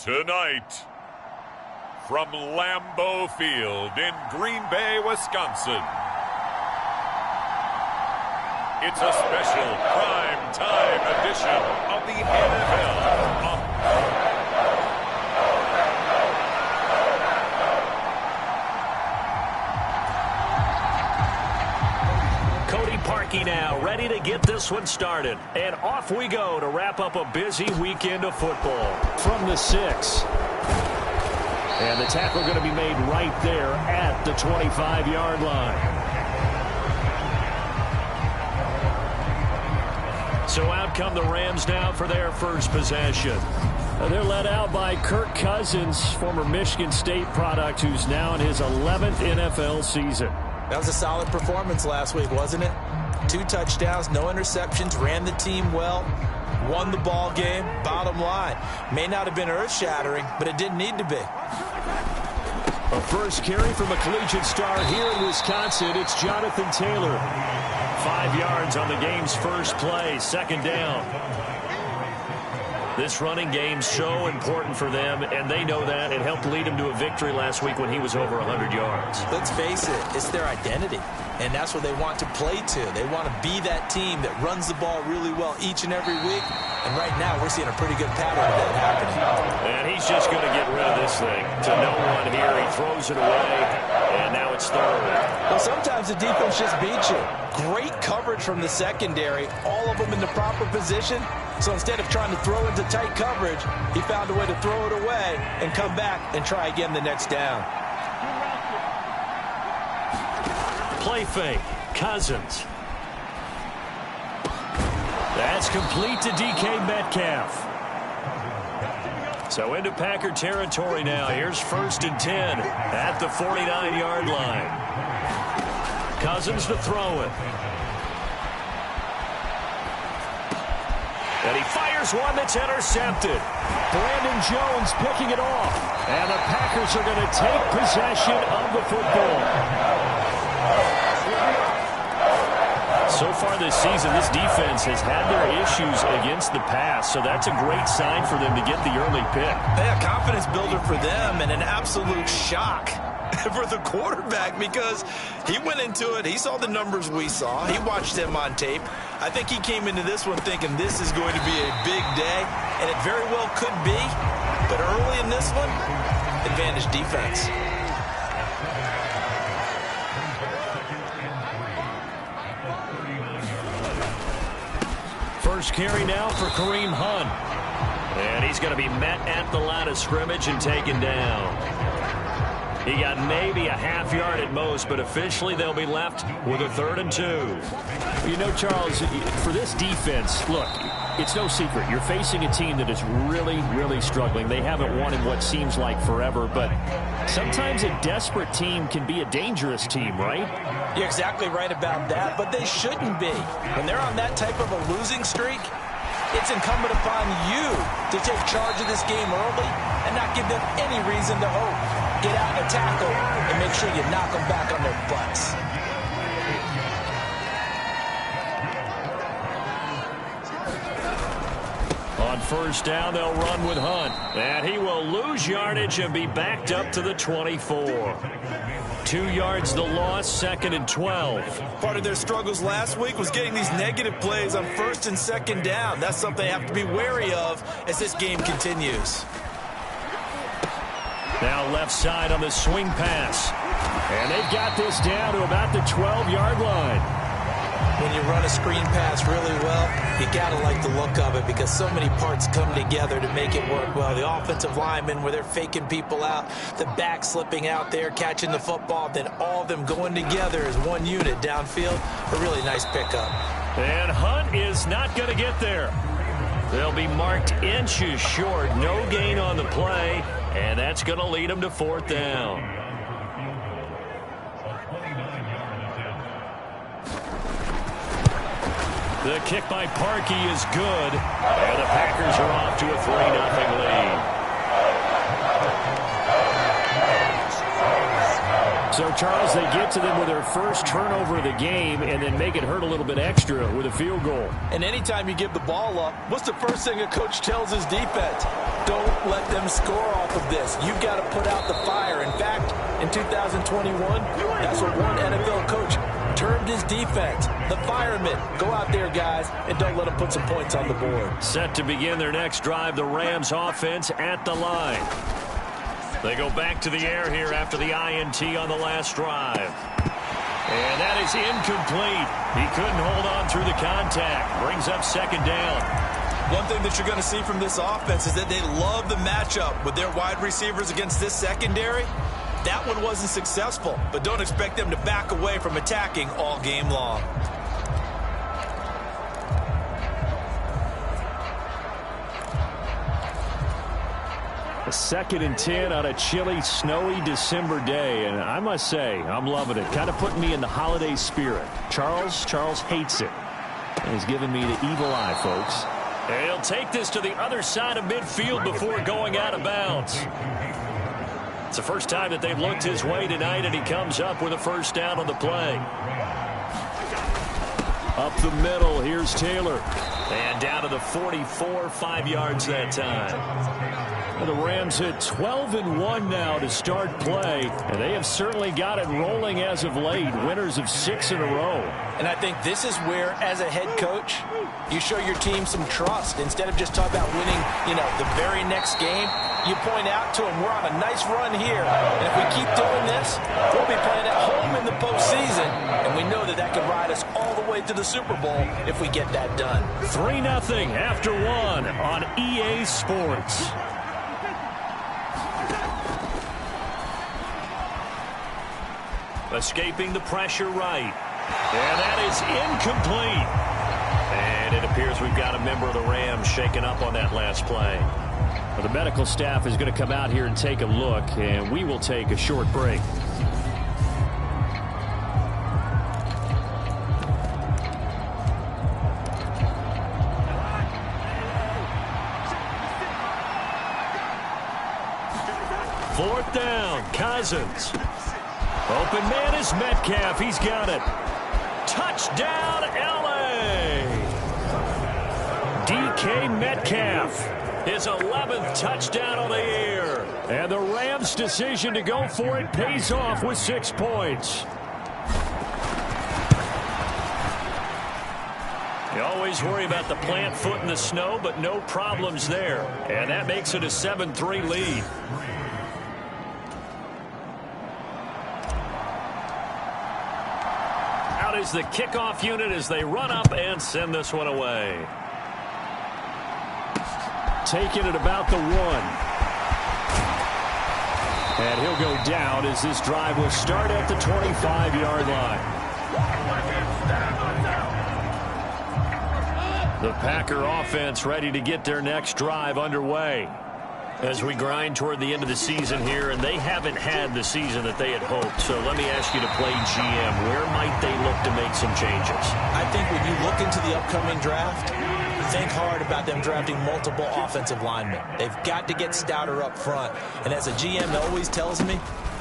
Tonight, from Lambeau Field in Green Bay, Wisconsin, it's a special prime time edition of the NFL. Parkey now, ready to get this one started. And off we go to wrap up a busy weekend of football. From the 6. And the tackle going to be made right there at the 25-yard line. So out come the Rams now for their first possession. They're led out by Kirk Cousins, former Michigan State product, who's now in his 11th NFL season. That was a solid performance last week, wasn't it? 2 touchdowns, no interceptions, ran the team well, won the ball game. Bottom line, may not have been earth-shattering, but it didn't need to be. A first carry from a collegiate star here in Wisconsin. It's Jonathan Taylor. 5 yards on the game's first play, second down. This running game's so important for them, and they know that. It helped lead them to a victory last week when he was over 100 yards. Let's face it, it's their identity, and that's what they want to play to. They want to be that team that runs the ball really well each and every week, and right now we're seeing a pretty good pattern of that happening. And he's just going to get rid of this thing. To no one here, he throws it away, and now it's third. Well, sometimes the defense just beats you. Great coverage from the secondary, all of them in the proper position. So instead of trying to throw into tight coverage, he found a way to throw it away and come back and try again the next down. Play fake. Cousins. That's complete to DK Metcalf. So into Packer territory now. Here's 1st and 10 at the 49-yard line. Cousins to throw it. And he fires one that's intercepted. Brandon Jones picking it off. And the Packers are going to take possession of the football. So far this season, this defense has had their issues against the pass, so that's a great sign for them to get the early pick. Yeah, confidence builder for them and an absolute shock for the quarterback because he went into it. He saw the numbers we saw. He watched them on tape. I think he came into this one thinking this is going to be a big day, and it very well could be. But early in this one, advantage defense. First carry now for Kareem Hunt. And he's going to be met at the line of scrimmage and taken down. He got maybe a half yard at most, but officially they'll be left with a 3rd and 2. You know, Charles, for this defense, look, it's no secret. You're facing a team that is really, really struggling. They haven't won in what seems like forever, but sometimes a desperate team can be a dangerous team, right? You're exactly right about that, but they shouldn't be. When they're on that type of a losing streak, it's incumbent upon you to take charge of this game early and not give them any reason to hope. Get out and tackle and make sure you knock them back on their butts. On first down, they'll run with Hunt. And he will lose yardage and be backed up to the 24. 2 yards the loss, 2nd and 12. Part of their struggles last week was getting these negative plays on 1st and 2nd down. That's something they have to be wary of as this game continues. Now left side on the swing pass. And they've got this down to about the 12-yard line. When you run a screen pass really well, you got to like the look of it because so many parts come together to make it work well. The offensive linemen, where they're faking people out, the back slipping out there, catching the football, then all of them going together as one unit downfield. A really nice pickup. And Hunt is not going to get there. They'll be marked inches short. No gain on the play, and that's going to lead them to 4th down. The kick by Parkey is good, and the Packers are off to a 3-0 lead. So, Charles, they get to them with their first turnover of the game and then make it hurt a little bit extra with a field goal. And anytime you give the ball up, what's the first thing a coach tells his defense? Don't let them score off of this. You've got to put out the fire. In fact, in 2021, that's what one NFL coach termed his defense. The firemen. Go out there, guys, and don't let them put some points on the board. Set to begin their next drive, the Rams offense at the line. They go back to the air here after the INT on the last drive. And that is incomplete. He couldn't hold on through the contact. Brings up second down. One thing that you're going to see from this offense is that they love the matchup with their wide receivers against this secondary. That one wasn't successful, but don't expect them to back away from attacking all game long. A 2nd and 10 on a chilly, snowy December day, and I must say, I'm loving it. Kind of putting me in the holiday spirit. Charles hates it. And he's giving me the evil eye, folks. And he'll take this to the other side of midfield before going out of bounds. It's the first time that they've looked his way tonight, and he comes up with a first down on the play. Up the middle, here's Taylor. And down to the 44, 5 yards that time. The Rams hit 12-1 now to start play, and they have certainly got it rolling as of late, winners of 6 in a row. And I think this is where, as a head coach, you show your team some trust. Instead of just talking about winning, the very next game, you point out to them, we're on a nice run here. And if we keep doing this, we'll be playing at home in the postseason, and we know that can ride us all the way to the Super Bowl if we get that done. 3-0 after 1 on EA Sports. Escaping the pressure right. And that is incomplete. And it appears we've got a member of the Rams shaken up on that last play. Well, the medical staff is going to come out here and take a look, and we will take a short break. Fourth down, Cousins. Open man is Metcalf. He's got it. Touchdown, L.A. DK Metcalf. His 11th touchdown of the year. And the Rams' decision to go for it pays off with 6 points. You always worry about the plant foot in the snow, but no problems there. And that makes it a 7-3 lead. Is the kickoff unit as they run up and send this one away. Taking it about the 1. And he'll go down as this drive will start at the 25-yard line. The Packer offense ready to get their next drive underway. As we grind toward the end of the season here, and they haven't had the season that they had hoped. So let me ask you to play GM. Where might they look to make some changes? I think when you look into the upcoming draft, think hard about them drafting multiple offensive linemen. They've got to get stouter up front. And as a GM always tells me,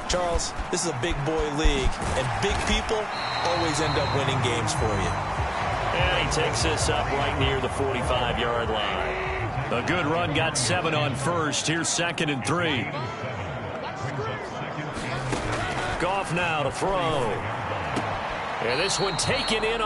Charles, this is a big boy league, and big people always end up winning games for you. And he takes this up right near the 45-yard line. A good run, got 7 on first. Here's 2nd and 3. Goff now to throw. And this one taken in.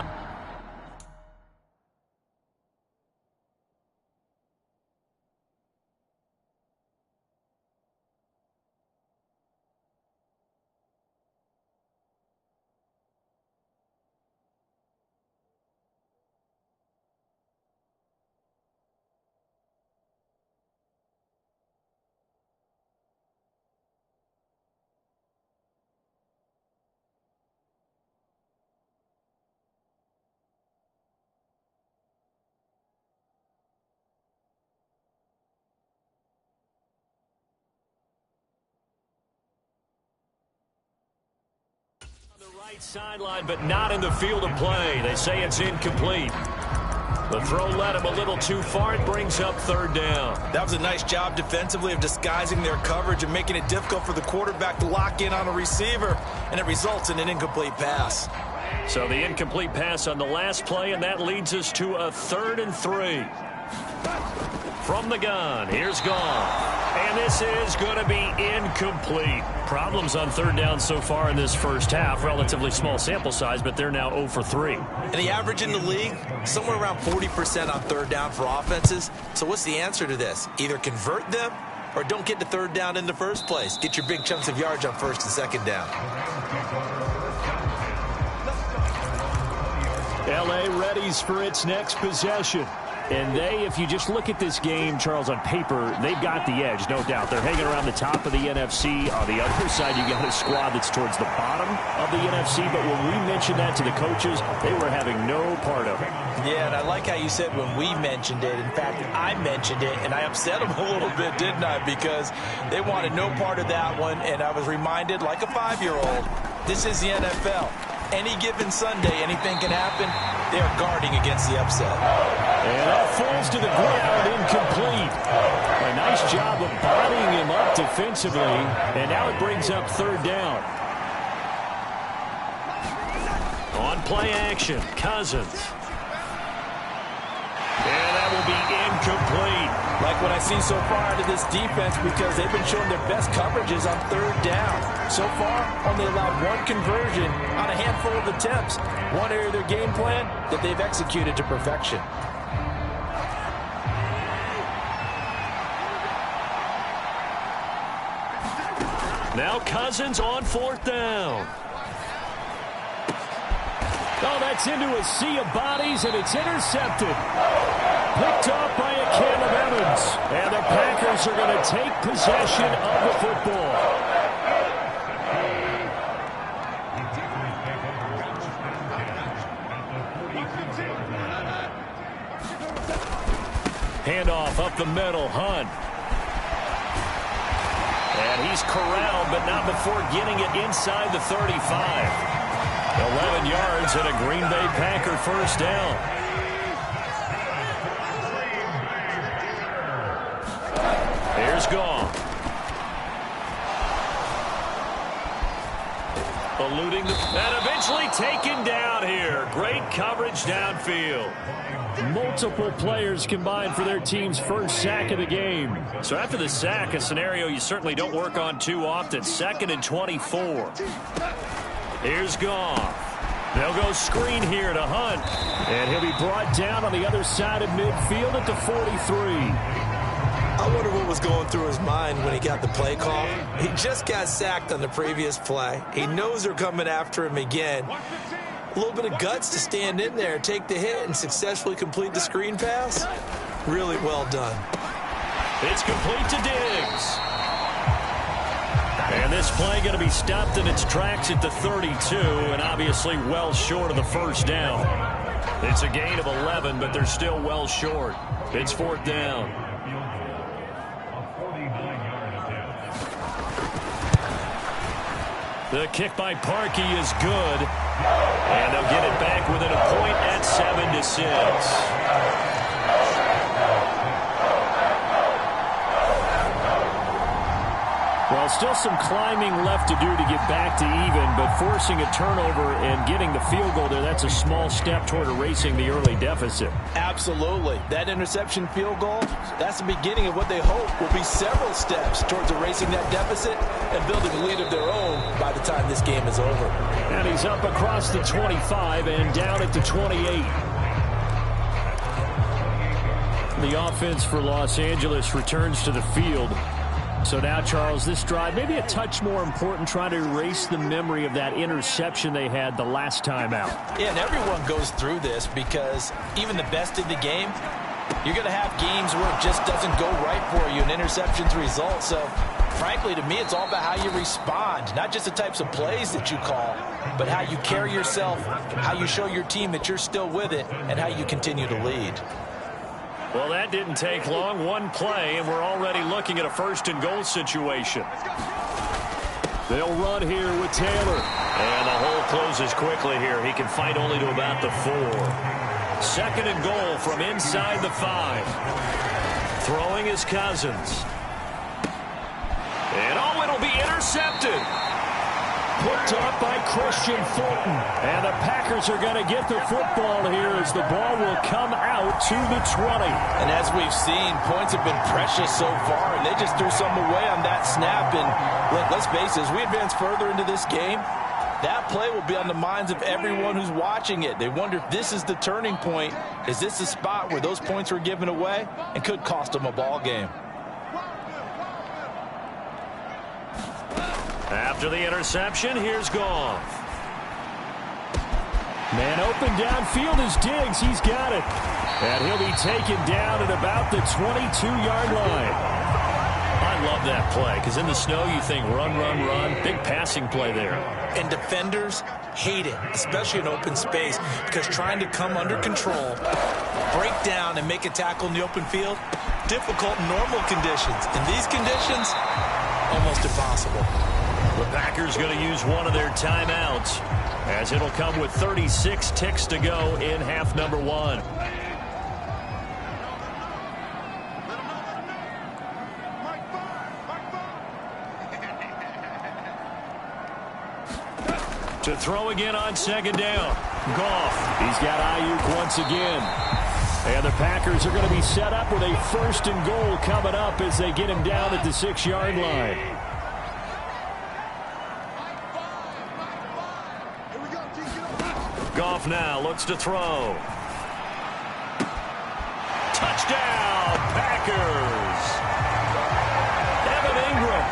Right sideline, but not in the field of play. They say it's incomplete. The throw led him a little too far. It brings up third down. That was a nice job defensively of disguising their coverage and making it difficult for the quarterback to lock in on a receiver, and it results in an incomplete pass. So the incomplete pass on the last play, and that leads us to a 3rd and 3. From the gun, here's Goff. And this is going to be incomplete. Problems on 3rd down so far in this first half. Relatively small sample size, but they're now 0 for 3. And the average in the league, somewhere around 40% on 3rd down for offenses. So what's the answer to this? Either convert them or don't get to 3rd down in the first place. Get your big chunks of yards on 1st and 2nd down. L.A. readies for its next possession. And they, if you just look at this game, Charles, on paper, they've got the edge, no doubt. They're hanging around the top of the NFC. On the other side, you got a squad that's towards the bottom of the NFC. But when we mentioned that to the coaches, they were having no part of it. Yeah, and I like how you said when we mentioned it. In fact, I mentioned it, and I upset them a little bit, didn't I? Because they wanted no part of that one, and I was reminded, like a 5-year-old, this is the NFL. Any given Sunday, anything can happen. They are guarding against the upset. And that falls to the ground, incomplete. A nice job of bodying him up defensively, and now it brings up 3rd down. On play action, Cousins. And that will be incomplete. Like what I see so far out of this defense, because they've been showing their best coverages on 3rd down. So far, only allowed 1 conversion on a handful of attempts. One area of their game plan that they've executed to perfection. Now Cousins on 4th down. Oh, that's into a sea of bodies, and it's intercepted. Picked off by a Caleb Evans. And the Packers are going to take possession of the football. Handoff up the middle, Hunt. And he's corralled, but not before getting it inside the 35. 11 yards and a Green Bay Packer 1st down. Here's Goff. Eluding and eventually taken down here. Great coverage downfield. Multiple players combined for their team's first sack of the game. So after the sack, a scenario you certainly don't work on too often. 2nd and 24. Here's Goff. They'll go screen here to Hunt. And he'll be brought down on the other side of midfield at the 43. I wonder what was going through his mind when he got the play call. He just got sacked on the previous play. He knows they're coming after him again. A little bit of guts to stand in there, take the hit, and successfully complete the screen pass. Really well done. It's complete to Diggs. And this play going to be stopped in its tracks at the 32, and obviously well short of the 1st down. It's a gain of 11, but they're still well short. It's 4th down. The kick by Parkey is good. And they'll get it back within a point at 7-6. Well, still some climbing left to do to get back to even, but forcing a turnover and getting the field goal there, that's a small step toward erasing the early deficit. Absolutely. That interception field goal, that's the beginning of what they hope will be several steps towards erasing that deficit and building a lead of their own by the time this game is over. And he's up across the 25 and down at the 28. The offense for Los Angeles returns to the field. So now, Charles, this drive, maybe a touch more important, trying to erase the memory of that interception they had the last time out. Yeah, and everyone goes through this because even the best in the game, you're going to have games where it just doesn't go right for you, and interceptions result. So, frankly, to me, it's all about how you respond, not just the types of plays that you call, but how you carry yourself, how you show your team that you're still with it, and how you continue to lead. Well, that didn't take long. One play, and we're already looking at a 1st and goal situation. They'll run here with Taylor. And the hole closes quickly here. He can fight only to about the 4. 2nd and goal from inside the 5. Throwing is Cousins. And it'll be intercepted. Picked up by Christian Fulton. And the Packers are going to get the football here as the ball will come out to the 20. And as we've seen, points have been precious so far, and they just threw some away on that snap. And look, let's face it, as we advance further into this game, that play will be on the minds of everyone who's watching it. They wonder if this is the turning point. Is this the spot where those points were given away and could cost them a ball game? After the interception, here's Goff. Man open downfield is Diggs. He's got it. And he'll be taken down at about the 22-yard line. I love that play because in the snow you think run, run, run. Big passing play there. And defenders hate it, especially in open space, because trying to come under control, break down, and make a tackle in the open field, difficult in normal conditions. In these conditions, almost impossible. The Packers going to use one of their timeouts as it'll come with 36 ticks to go in half number 1. To throw again on 2nd down. Goff. He's got Ayuk once again. And the Packers are going to be set up with a 1st and goal coming up as they get him down at the 6-yard line. Goff now looks to throw. Touchdown, Packers. Evan Ingram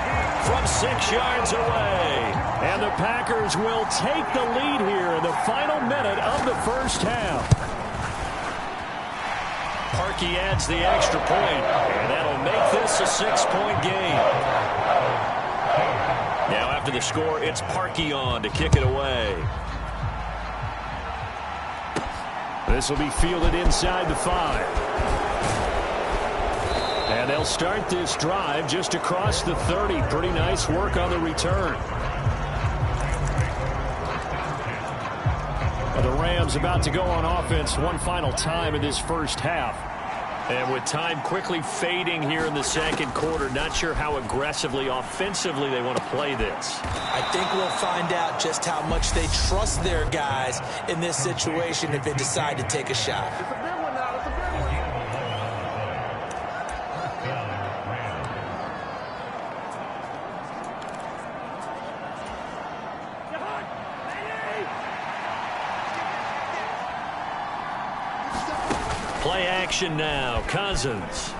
from 6 yards away. And the Packers will take the lead here in the final minute of the first half. Parkey adds the extra point, and that'll make this a 6-point game. Now after the score, it's Parkey on to kick it away. This will be fielded inside the 5. And they'll start this drive just across the 30. Pretty nice work on the return. The Rams about to go on offense one final time in this first half. And with time quickly fading here in the 2nd quarter, not sure how aggressively, offensively they want to play this. I think we'll find out just how much they trust their guys in this situation if they decide to take a shot. Play action now. Cousins.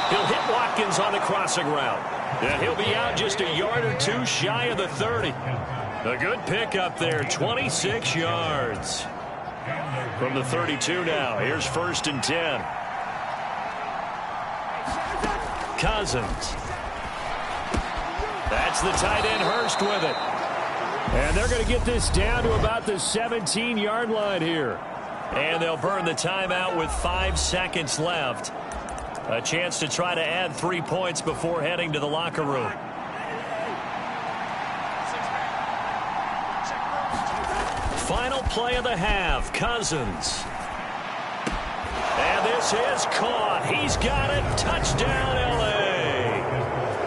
He'll hit Watkins on the crossing route. And he'll be out just a yard or two shy of the 30. A good pickup there, 26 yards. From the 32 now, here's 1st and 10. Cousins. That's the tight end, Hurst, with it. And they're going to get this down to about the 17-yard line here. And they'll burn the timeout with 5 seconds left. A chance to try to add 3 points before heading to the locker room. Final play of the half, Cousins. And this is caught. He's got it. Touchdown, L.A.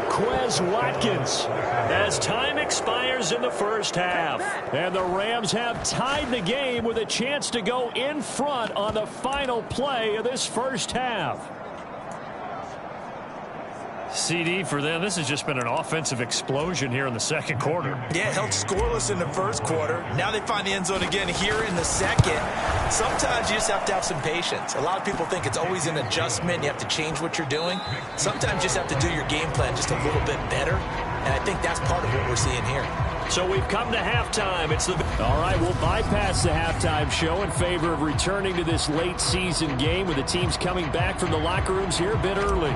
Quez Watkins as time expires in the first half. And the Rams have tied the game with a chance to go in front on the final play of this first half. CD for them, this has just been an offensive explosion here in the 2nd quarter. Yeah, held scoreless in the 1st quarter. Now they find the end zone again here in the 2nd. Sometimes you just have to have some patience. A lot of people think it's always an adjustment. You have to change what you're doing. Sometimes you just have to do your game plan just a little bit better. And I think that's part of what we're seeing here. So we've come to halftime. It's the... All right, we'll bypass the halftime show in favor of returning to this late season game with the teams coming back from the locker rooms here a bit early.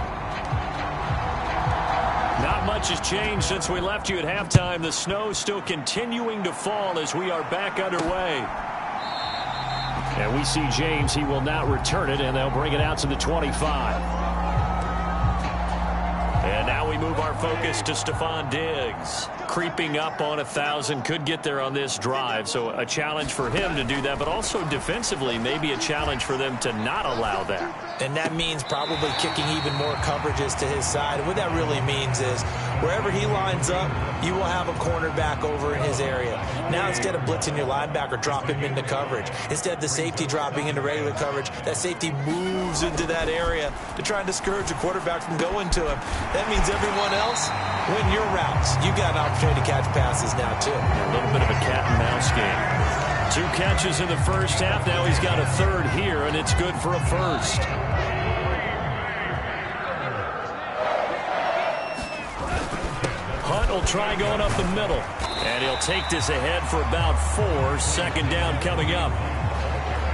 Not much has changed since we left you at halftime. The snow still continuing to fall as we are back underway. And we see James. He will not return it, and they'll bring it out to the 25. And now we move our focus to Stephon Diggs. Creeping up on 1,000, could get there on this drive. So a challenge for him to do that, but also defensively maybe a challenge for them to not allow that. And that means probably kicking even more coverages to his side. What that really means is wherever he lines up, you will have a cornerback over in his area. Now instead of blitzing your linebacker, drop him into coverage. Instead of the safety dropping into regular coverage, that safety moves into that area to try and discourage the quarterback from going to him. That means everyone else, win your routes. You got an opportunity to catch passes now, too. A little bit of a cat and mouse game. 2 catches in the first half. Now he's got a third here, and it's good for a first. Hunt will try going up the middle. And he'll take this ahead for about 4. Second down coming up.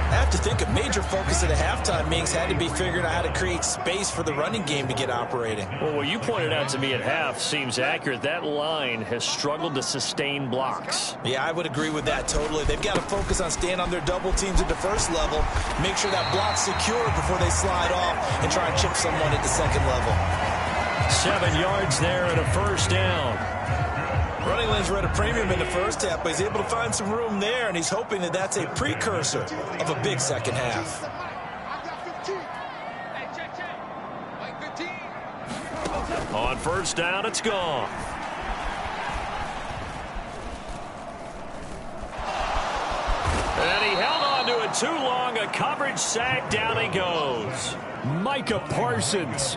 I have to think a major focus at a halftime means had to be figuring out how to create space for the running game to get operating. Well, what you pointed out to me at half seems accurate. That line has struggled to sustain blocks. Yeah, I would agree with that totally. They've got to focus on staying on their double teams at the first level, make sure that block's secure before they slide off and try and chip someone at the second level. 7 yards there and a first down. Running lanes were at a premium in the first half, but he's able to find some room there, and he's hoping that that's a precursor of a big second half. On first down, it's gone. And he held on to it too long. A coverage sack. Down he goes. Micah Parsons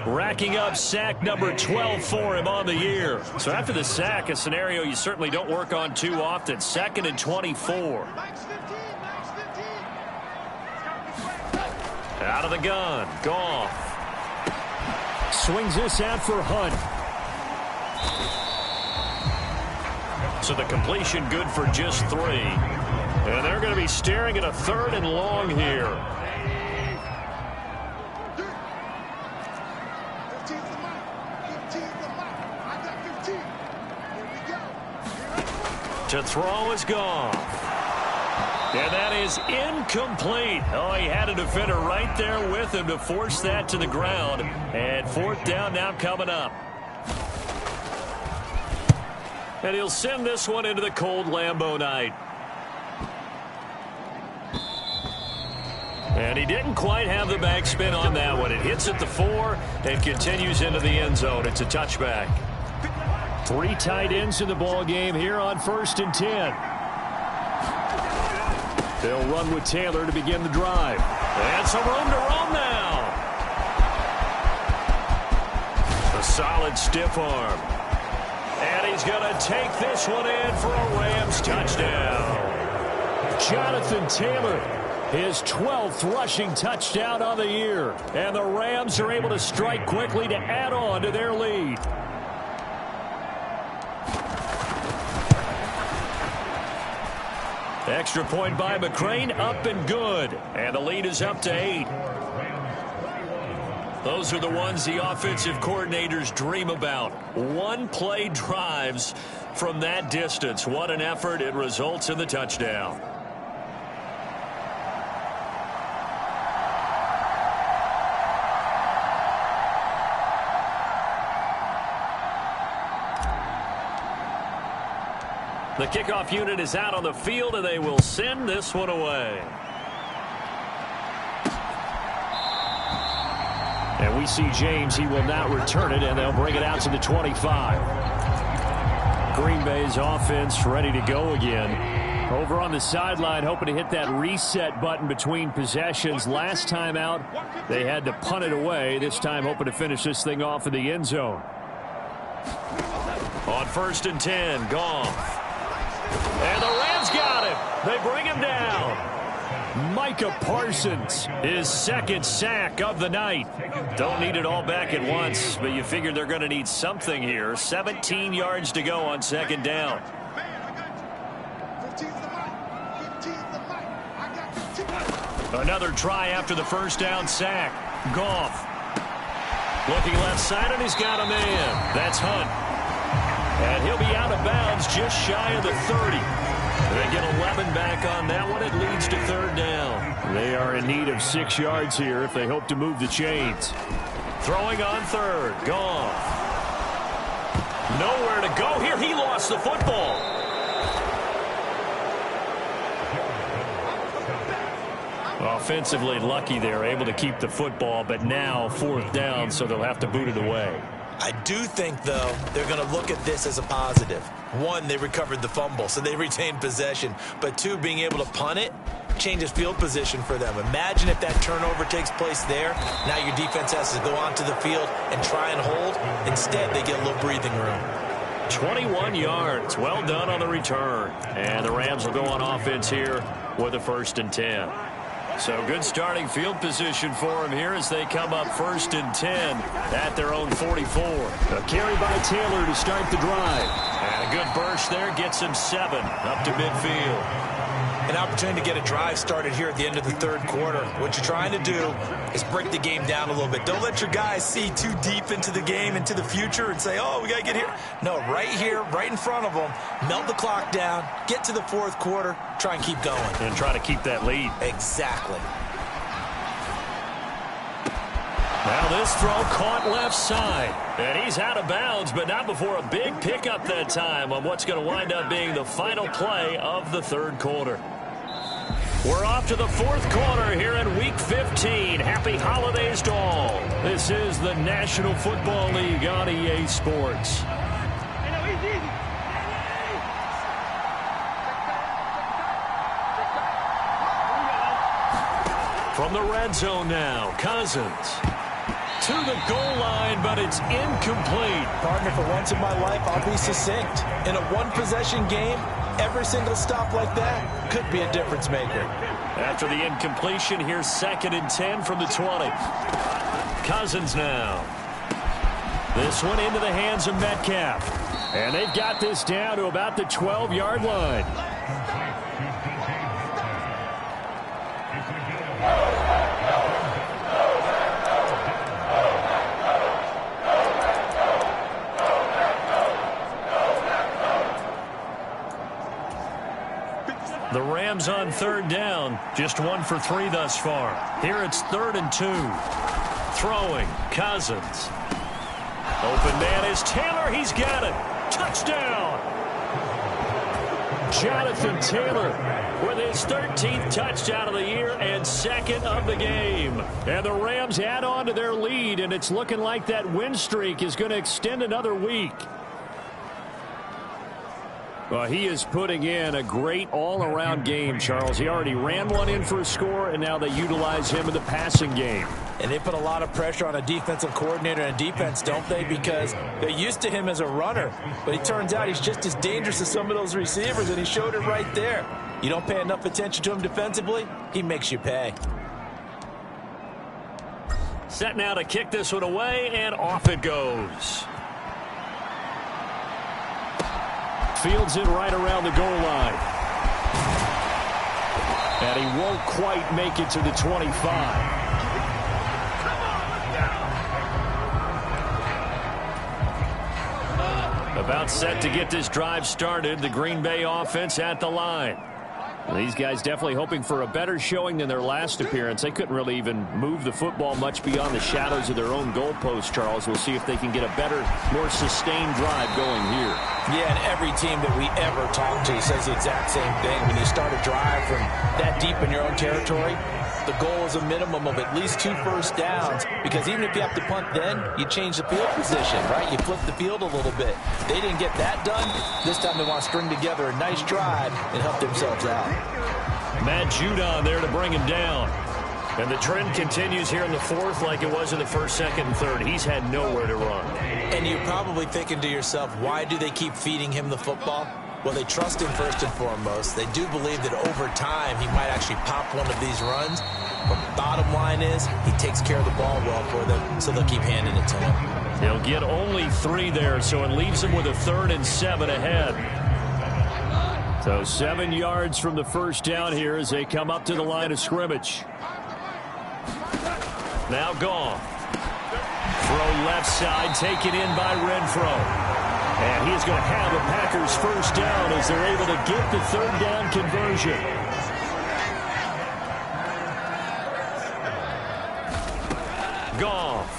racking up sack number 12 for him on the year. So after the sack, a scenario you certainly don't work on too often. 2nd and 24. Out of the gun. Goff. Swings this out for Hunt. So the completion good for just 3. And they're going to be staring at a 3rd and long here. To throw is Goff. And that is incomplete. Oh, he had a defender right there with him to force that to the ground. And 4th down now coming up. And he'll send this one into the cold Lambeau night. And he didn't quite have the backspin on that one. It hits at the 4 and continues into the end zone. It's a touchback. 3 tight ends in the ball game here on 1st and 10. They'll run with Taylor to begin the drive. And some room to roam now. A solid stiff arm. And he's going to take this one in for a Rams touchdown. Jonathan Taylor, his 12th rushing touchdown on the year. And the Rams are able to strike quickly to add on to their lead. Extra point by McCrane, up and good. And the lead is up to 8. Those are the ones the offensive coordinators dream about. One-play drives from that distance. What an effort. It results in the touchdown. The kickoff unit is out on the field, and they will send this one away. And we see James. He will not return it, and they'll bring it out to the 25. Green Bay's offense ready to go again. Over on the sideline, hoping to hit that reset button between possessions. Last time out, they had to punt it away. This time, hoping to finish this thing off in the end zone. On 1st and 10, Goff. And the Rams got him. They bring him down. Micah Parsons, his 2nd sack of the night. Don't need it all back at once, but you figure they're going to need something here. 17 yards to go on 2nd down. Another try after the 1st down sack. Goff. Looking left side, and he's got a man. That's Hunt. And he'll be out of bounds just shy of the 30. They get 11 back on that one. It leads to 3rd down. They are in need of 6 yards here if they hope to move the chains. Throwing on third. Gone. Nowhere to go here. He lost the football. Offensively lucky they're able to keep the football, but now fourth down, so they'll have to boot it away. I do think, though, they're going to look at this as a positive. One, they recovered the fumble, so they retained possession. But two, being able to punt it changes field position for them. Imagine if that turnover takes place there. Now your defense has to go onto the field and try and hold. Instead, they get a little breathing room. 21 yards. Well done on the return. And the Rams will go on offense here with a 1st and 10. So good starting field position for them here as they come up 1st and 10 at their own 44. A carry by Taylor to start the drive. And a good burst there gets him 7 up to midfield. An opportunity to get a drive started here at the end of the third quarter. What you're trying to do is break the game down a little bit. Don't let your guys see too deep into the game, into the future, and say, oh, we got to get here. No, right here, right in front of them, melt the clock down, get to the fourth quarter, try and keep going. And try to keep that lead. Exactly. Now this throw caught left side. And he's out of bounds, but not before a big pickup that time on what's going to wind up being the final play of the third quarter. We're off to the fourth quarter here in Week 15. Happy holidays to all. This is the National Football League on EA Sports. From the red zone now, Cousins to the goal line, but it's incomplete. Partner, for once in my life, I'll be succinct. In a one-possession game, every single stop like that could be a difference maker. After the incompletion, here's 2nd and 10 from the 20. Cousins now. This one into the hands of Metcalf. And they've got this down to about the 12-yard line. The Rams on 3rd down, just 1 for 3 thus far. Here it's 3rd and 2. Throwing, Cousins. Open man is Taylor. He's got it. Touchdown. Jonathan Taylor with his 13th touchdown of the year and 2nd of the game. And the Rams add on to their lead, and it's looking like that win streak is going to extend another week. Well, he is putting in a great all-around game, Charles. He already ran one in for a score, and now they utilize him in the passing game. And they put a lot of pressure on a defensive coordinator and defense, don't they? Because they're used to him as a runner. But it turns out he's just as dangerous as some of those receivers, and he showed it right there. You don't pay enough attention to him defensively, he makes you pay. Set now to kick this one away, and off it goes. Fields it right around the goal line. And he won't quite make it to the 25. About set to get this drive started. The Green Bay offense at the line. These guys definitely hoping for a better showing than their last appearance. They couldn't really even move the football much beyond the shadows of their own goalpost, Charles. We'll see if they can get a better, more sustained drive going here. Yeah, and every team that we ever talk to says the exact same thing. When you start a drive from that deep in your own territory, the goal is a minimum of at least 2 first downs, because even if you have to punt then, you change the field position, right? You flip the field a little bit. They didn't get that done. This time they want to string together a nice drive and help themselves out. Matt Judon there to bring him down. And the trend continues here in the fourth like it was in the first, second, and third. He's had nowhere to run. And you're probably thinking to yourself, why do they keep feeding him the football? Well, they trust him first and foremost. They do believe that over time he might actually pop one of these runs. But the bottom line is he takes care of the ball well for them, so they'll keep handing it to him. He'll get only 3 there, so it leaves him with a 3rd and 7 ahead. So 7 yards from the first down here as they come up to the line of scrimmage. Now gone. Throw left side, taken in by Renfro. And he's going to have a Packers first down as they're able to get the 3rd down conversion. Goff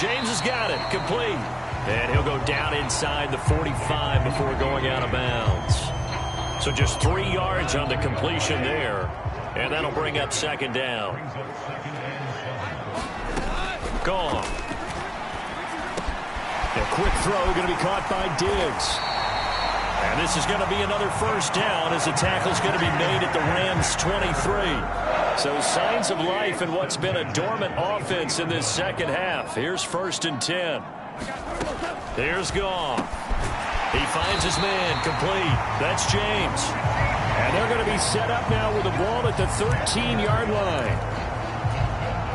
James has got it. Complete. And he'll go down inside the 45 before going out of bounds. So just 3 yards on the completion there. And that'll bring up second down. Gone. A quick throw going to be caught by Diggs. And this is going to be another first down as the tackle's going to be made at the Rams' 23. So signs of life in what's been a dormant offense in this second half. Here's 1st and 10. Here's Goff. He finds his man, complete. That's James. And they're going to be set up now with the ball at the 13-yard line.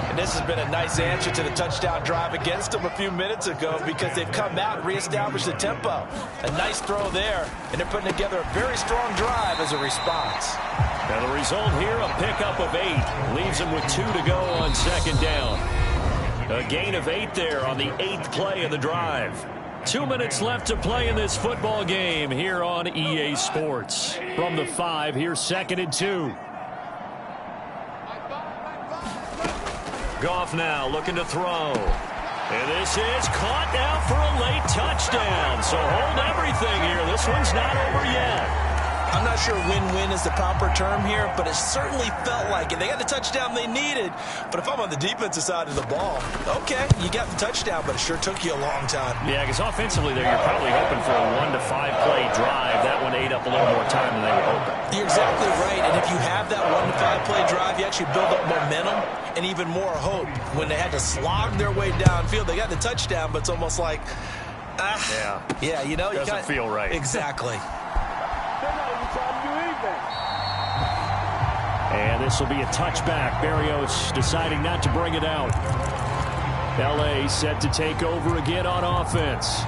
And this has been a nice answer to the touchdown drive against them a few minutes ago because they've come out and reestablished the tempo. A nice throw there, and they're putting together a very strong drive as a response. Now the result here, a pickup of 8. Leaves them with 2 to go on second down. A gain of 8 there on the 8th play of the drive. 2 minutes left to play in this football game here on EA Sports. From the 5, here's 2nd and 2. Goff now looking to throw. And this is caught now for a late touchdown. So hold everything here. This one's not over yet. I'm not sure win-win is the proper term here, but it certainly felt like it. They got the touchdown they needed, but if I'm on the defensive side of the ball, okay, you got the touchdown, but it sure took you a long time. Yeah, because offensively there, you're probably hoping for a 1 to 5 play drive. That one ate up a little more time than they were hoping. You're exactly right, and if you have that 1 to 5 play drive, you actually build up momentum and even more hope. When they had to slog their way downfield, they got the touchdown, but it's almost like, yeah, you know, doesn't feel right. Exactly. And this will be a touchback. Berrios deciding not to bring it out. L.A. set to take over again on offense.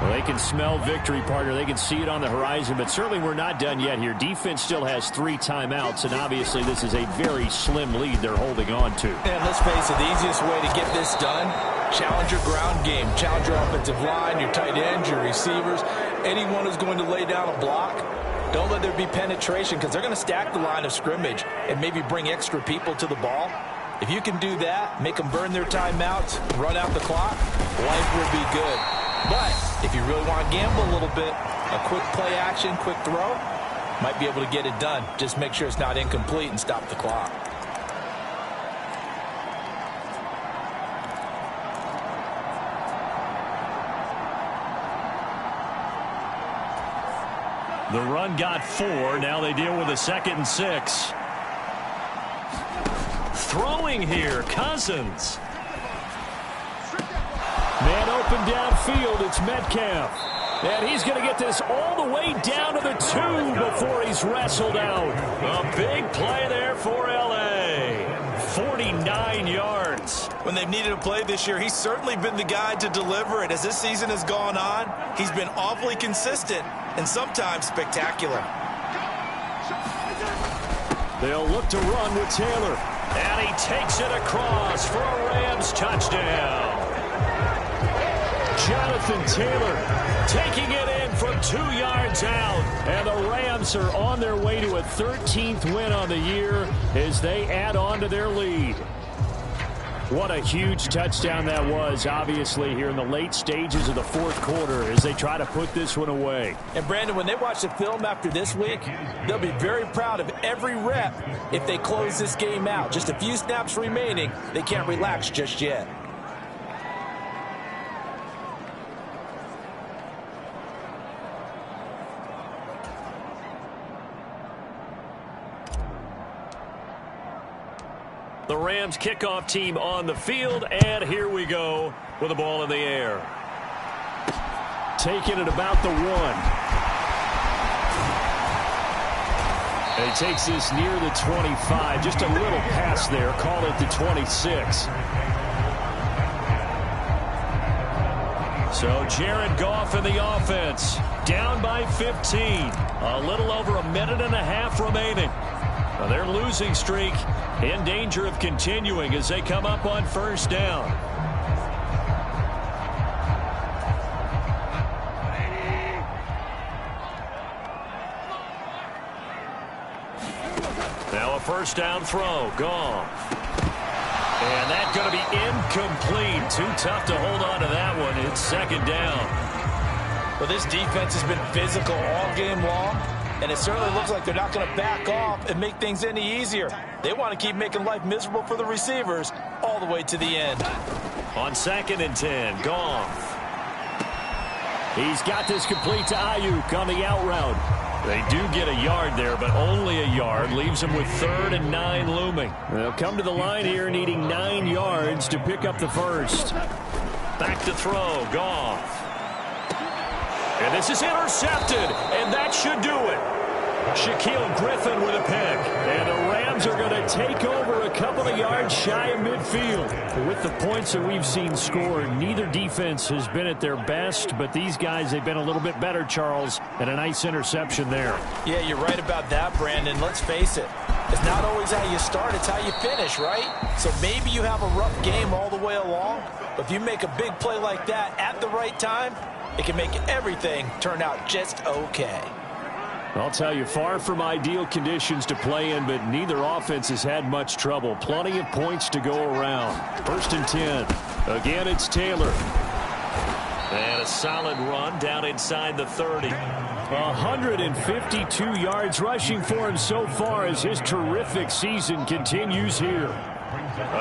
Well, they can smell victory, partner. They can see it on the horizon, but certainly we're not done yet here. Defense still has 3 timeouts, and obviously this is a very slim lead they're holding on to. And let's face it, the easiest way to get this done, challenge your ground game. Challenge your offensive line, your tight ends, your receivers, anyone who's going to lay down a block. Don't let there be penetration because they're going to stack the line of scrimmage and maybe bring extra people to the ball. If you can do that, make them burn their timeouts, run out the clock, life will be good. But if you really want to gamble a little bit, a quick play action, quick throw, might be able to get it done. Just make sure it's not incomplete and stop the clock. The run got 4. Now they deal with a 2nd and 6. Throwing here, Cousins. Man open downfield, it's Metcalf. And he's going to get this all the way down to the 2 before he's wrestled out. A big play there for L.A. 49 yards. When they've needed a play this year, he's certainly been the guy to deliver it. As this season has gone on, he's been awfully consistent and sometimes spectacular. They'll look to run with Taylor. And he takes it across for a Rams touchdown. Jonathan Taylor taking it in from 2 yards out. And the Rams are on their way to a 13th win on the year as they add on to their lead. What a huge touchdown that was, obviously, here in the late stages of the 4th quarter as they try to put this one away. And, Brandon, when they watch the film after this week, they'll be very proud of every rep if they close this game out. Just a few snaps remaining. They can't relax just yet. The Rams kickoff team on the field, and here we go with the ball in the air. Taking it about the 1. And he takes this near the 25. Just a little pass there. Call it the 26. So Jared Goff in the offense. Down by 15. A little over a minute and a half remaining. Now their losing streak in danger of continuing as they come up on first down. Now a first down throw. Goff. And that's going to be Incomplete. Too tough to hold on to that one. It's second down. Well, this defense has been physical all game long, and it certainly looks like they're not going to back off and make things any easier. They want to keep making life miserable for the receivers all the way to the end. On 2nd and 10, Goff. He's got this complete to Ayuk on the out route. They do get a yard there, but only a yard. Leaves them with 3rd and 9 looming. They'll come to the line here needing 9 yards to pick up the first. Back to throw, Goff. And this is intercepted, and that should do it. Shaquille Griffin with a pick. And the Rams are going to take over a couple of yards shy of midfield. With the points that we've seen scored, neither defense has been at their best, but these guys, they've been a little bit better, Charles, and a nice interception there. Yeah, you're right about that, Brandon. Let's face it. It's not always how you start, it's how you finish, right? So maybe you have a rough game all the way along, but if you make a big play like that at the right time, it can make everything turn out just okay. I'll tell you, far from ideal conditions to play in, but neither offense has had much trouble. Plenty of points to go around. 1st and 10. Again, it's Taylor. And a solid run down inside the 30. 152 yards rushing for him so far as his terrific season continues here.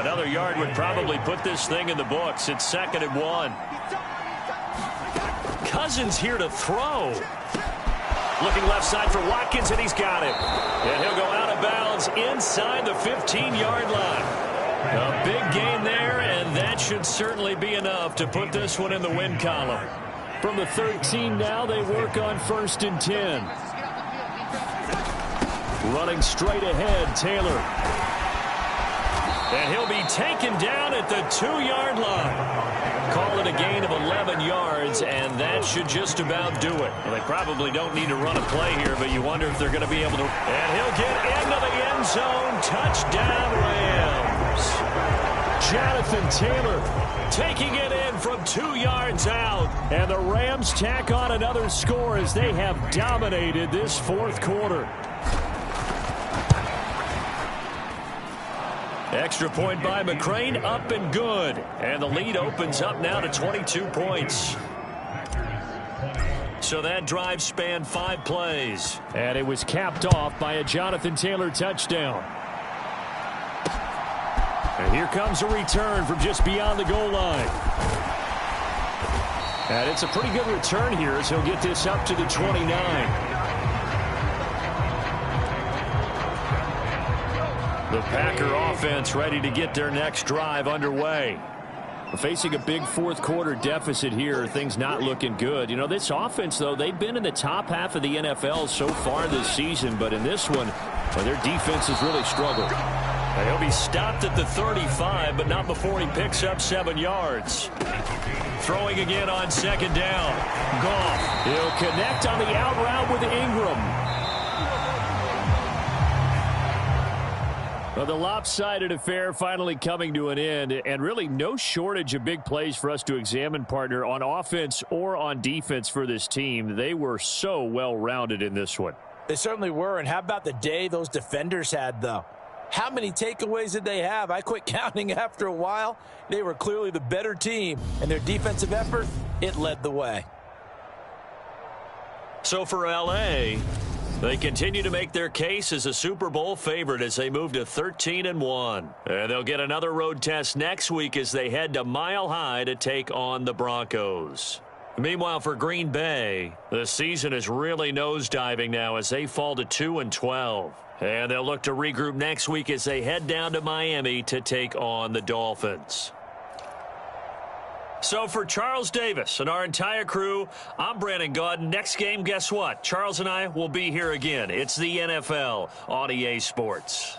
Another yard would probably put this thing in the books. It's 2nd and 1. Cousins here to throw. Looking left side for Watkins, and he's got it. And he'll go out of bounds inside the 15-yard line. A big gain there, and that should certainly be enough to put this one in the win column. From the 13 now, they work on 1st and 10. Running straight ahead, Taylor. And he'll be taken down at the 2-yard line. Call it a gain of 11 yards, and that should just about do it. Well, they probably don't need to run a play here, but you wonder if they're going to be able to. And he'll get into the end zone. Touchdown, Rams. Jonathan Taylor taking it in from 2 yards out. And the Rams tack on another score as they have dominated this 4th quarter. Extra point by McCrane, up and good. And the lead opens up now to 22 points. So that drive spanned 5 plays. And it was capped off by a Jonathan Taylor touchdown. And here comes a return from just beyond the goal line. And it's a pretty good return here as he'll get this up to the 29. The Packer offense ready to get their next drive underway. Facing a big 4th quarter deficit here, things not looking good. You know, this offense, though, they've been in the top half of the NFL so far this season, but in this one, well, their defense has really struggled. And he'll be stopped at the 35, but not before he picks up 7 yards. Throwing again on 2nd down. Goff. He'll connect on the out route with Ingram. Well, the lopsided affair finally coming to an end, and really no shortage of big plays for us to examine, partner, on offense or on defense for this team. They were so well-rounded in this one. They certainly were, and how about the day those defenders had, though? How many takeaways did they have? I quit counting after a while. They were clearly the better team, and their defensive effort, it led the way. So for L.A., they continue to make their case as a Super Bowl favorite as they move to 13-1. And they'll get another road test next week as they head to Mile High to take on the Broncos. Meanwhile, for Green Bay, the season is really nosediving now as they fall to 2-12. And they'll look to regroup next week as they head down to Miami to take on the Dolphins. So for Charles Davis and our entire crew, I'm Brandon Gaudin. Next game, guess what? Charles and I will be here again. It's the NFL on EA Sports.